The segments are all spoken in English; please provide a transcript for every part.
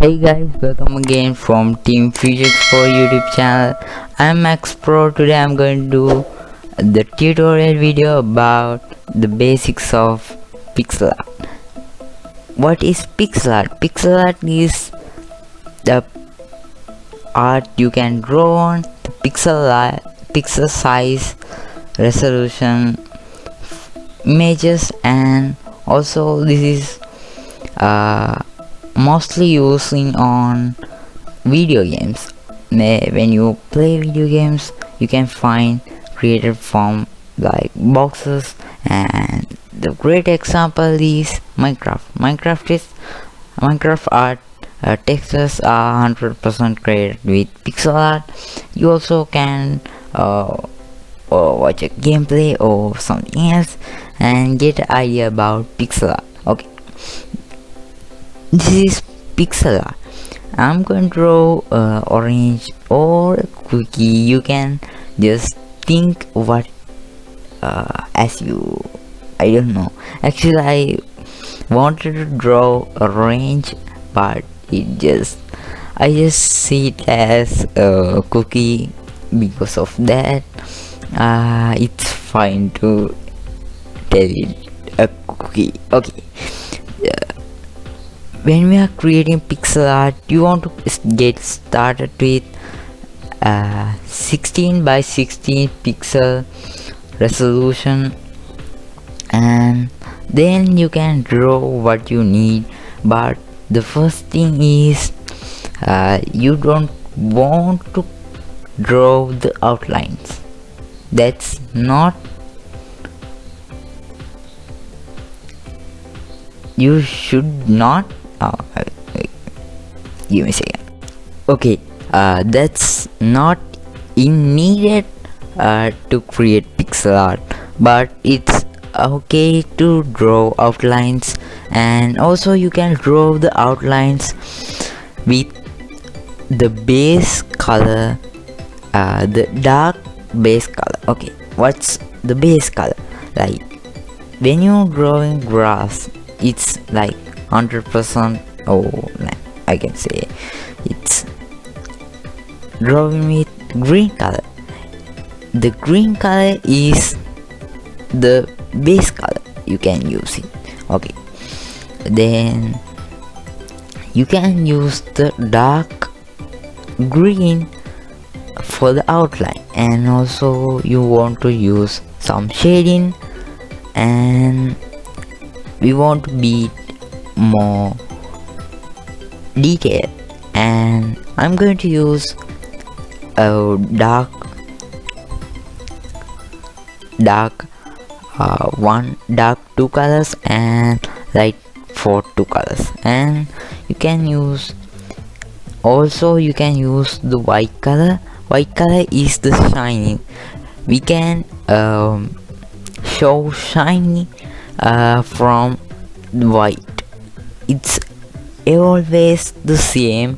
Hey guys, welcome again from Team EXPO YouTube channel. I'm EXPO. Today I'm going to do the tutorial video about the basics of pixel art. What is pixel art? Pixel art is the art you can draw on the pixel size, resolution, images, and also this is mostly using on video games. When you play video games, you can find created from like boxes, and the great example is Minecraft art. Textures are 100% created with pixel art. You also can watch a gameplay or something else and get an idea about pixel art. Okay, this is pixel art. I'm going to draw orange or a cookie. You can just think what as you, I don't know. Actually, I wanted to draw orange, but I just see it as a cookie. Because of that, it's fine to tell it a cookie. Okay. When we are creating pixel art, you want to get started with 16 by 16 pixel resolution, and then you can draw what you need. But the first thing is you don't want to draw the outlines. That's not, you should not give me a second. Okay, that's not needed to create pixel art, but it's okay to draw outlines. And also you can draw the outlines with the base color, the dark base color. Okay, what's the base color? Like when you're drawing grass, it's like 100%, I can say it's drawing with green color. The green color is the base color, you can use it. Okay, then you can use the dark green for the outline, and also you want to use some shading, and we want to be more detailed, and I'm going to use a dark two colors and light for two colors. And you can use the white color. White color is the shining. We can show shiny from white. It's always the same.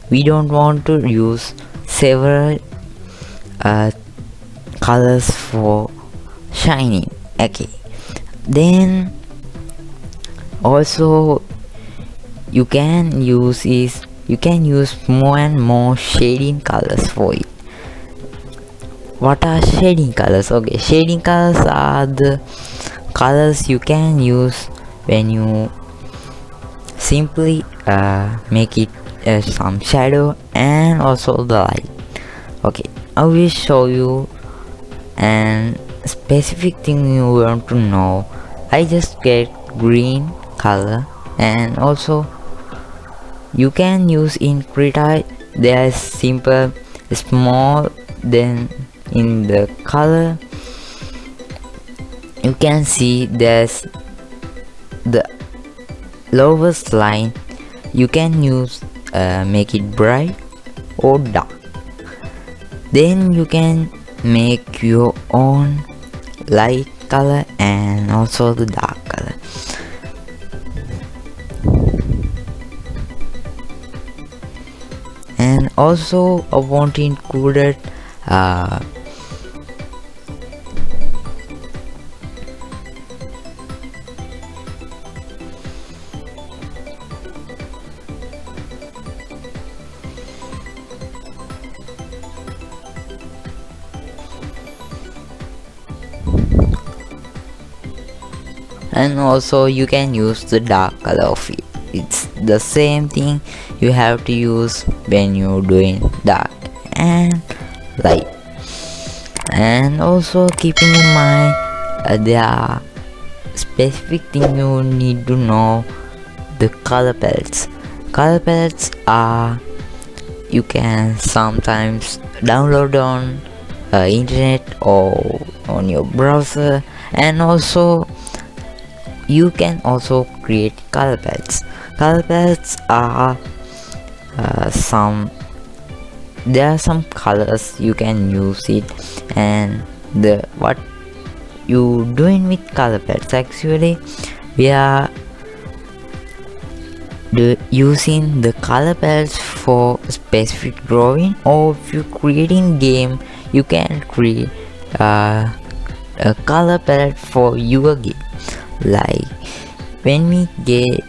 We don't want to use several colors for shining. Okay, then also you can use more and more shading colors for it. What are shading colors? Okay, shading colors are the colors you can use when you simply make it some shadow and also the light. Okay, I will show you an specific thing you want to know. I just get green color, and also you can use in Krita. There's simple small, then in the color you can see there's the lowest line. You can use make it bright or dark. Then you can make your own light color and also the dark color. And also I want to include it and also you can use the dark color of it. It's the same thing you have to use when you're doing dark and light. And also keeping in mind, there are specific thing you need to know: the color palettes. Color palettes are, you can sometimes download on internet or on your browser, and also you can also create color palettes. Color palettes are there are some colors you can use it, and the what you doing with color palettes, actually we are using the color palettes for specific drawing, or if you're creating game you can create a color palette for your game. Like when we get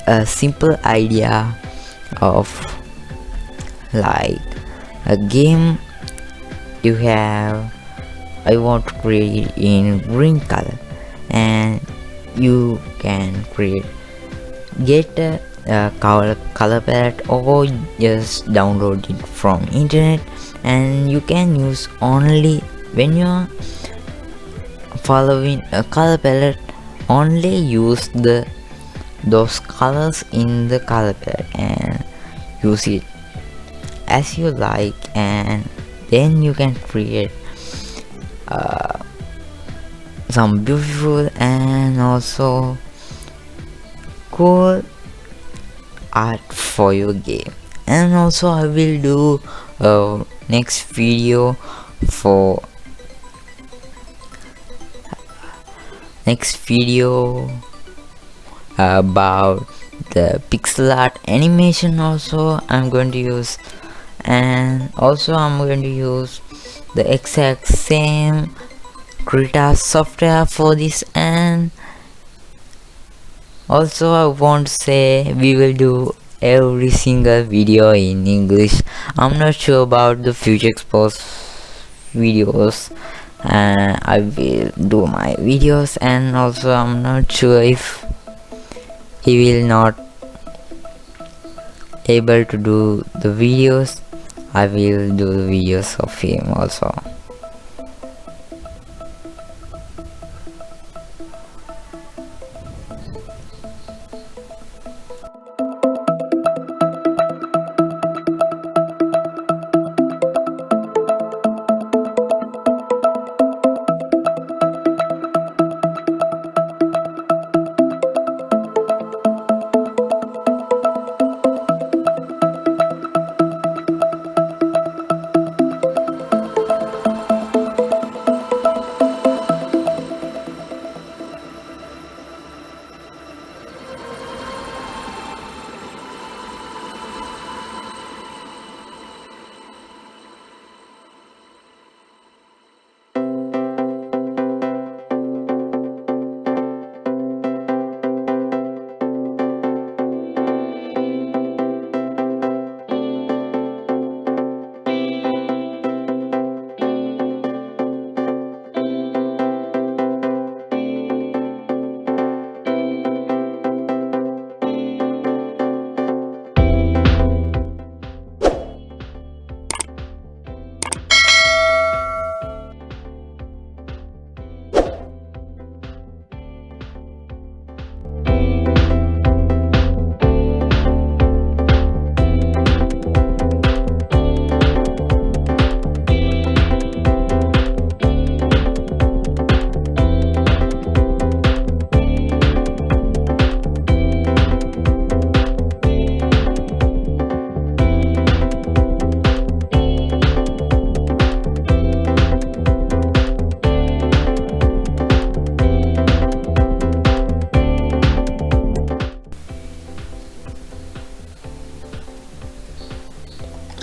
a simple idea of like a game, you have, I want to create it in green color, and you can get a color palette or just download it from internet, and you can use only when you're following a color palette, only use those colors in the color palette and use it as you like, and then you can create some beautiful and also cool art for your game. And also I will do a next video for about the pixel art animation also I'm going to use, and also I'm going to use the exact same Krita software for this. And also I want to say we will do every single video in English. I'm not sure about the future expos videos, and I will do my videos, and also I'm not sure if he will not able to do the videos. I will do the videos of him also.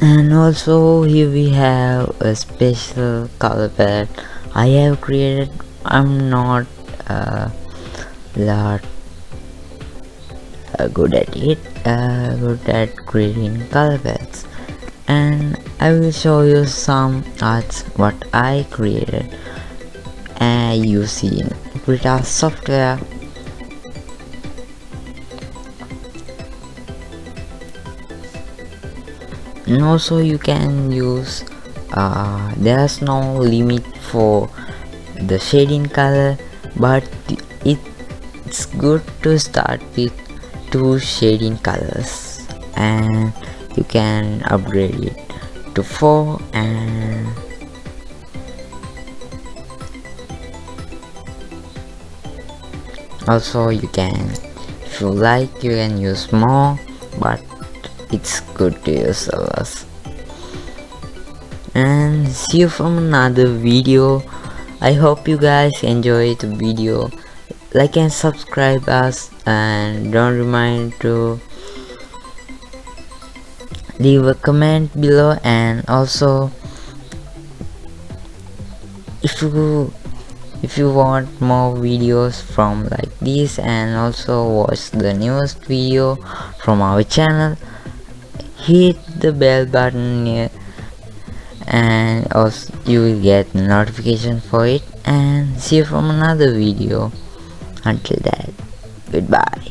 And also here we have a special color palette I have created. I'm not lot good at it, good at creating color palettes, and I will show you some arts what I created. And by using Krita software. And also you can use there's no limit for the shading color, but it's good to start with 2 shading colors, and you can upgrade it to 4, and also you can, if you like, you can use more, but it's good to use less. And see you from another video. I hope you guys enjoy the video. Like and subscribe us, and don't remind to leave a comment below. And also if you want more videos from like this, and also watch the newest video from our channel, hit the bell button here, and also you will get notification for it. And see you from another video. Until that, goodbye.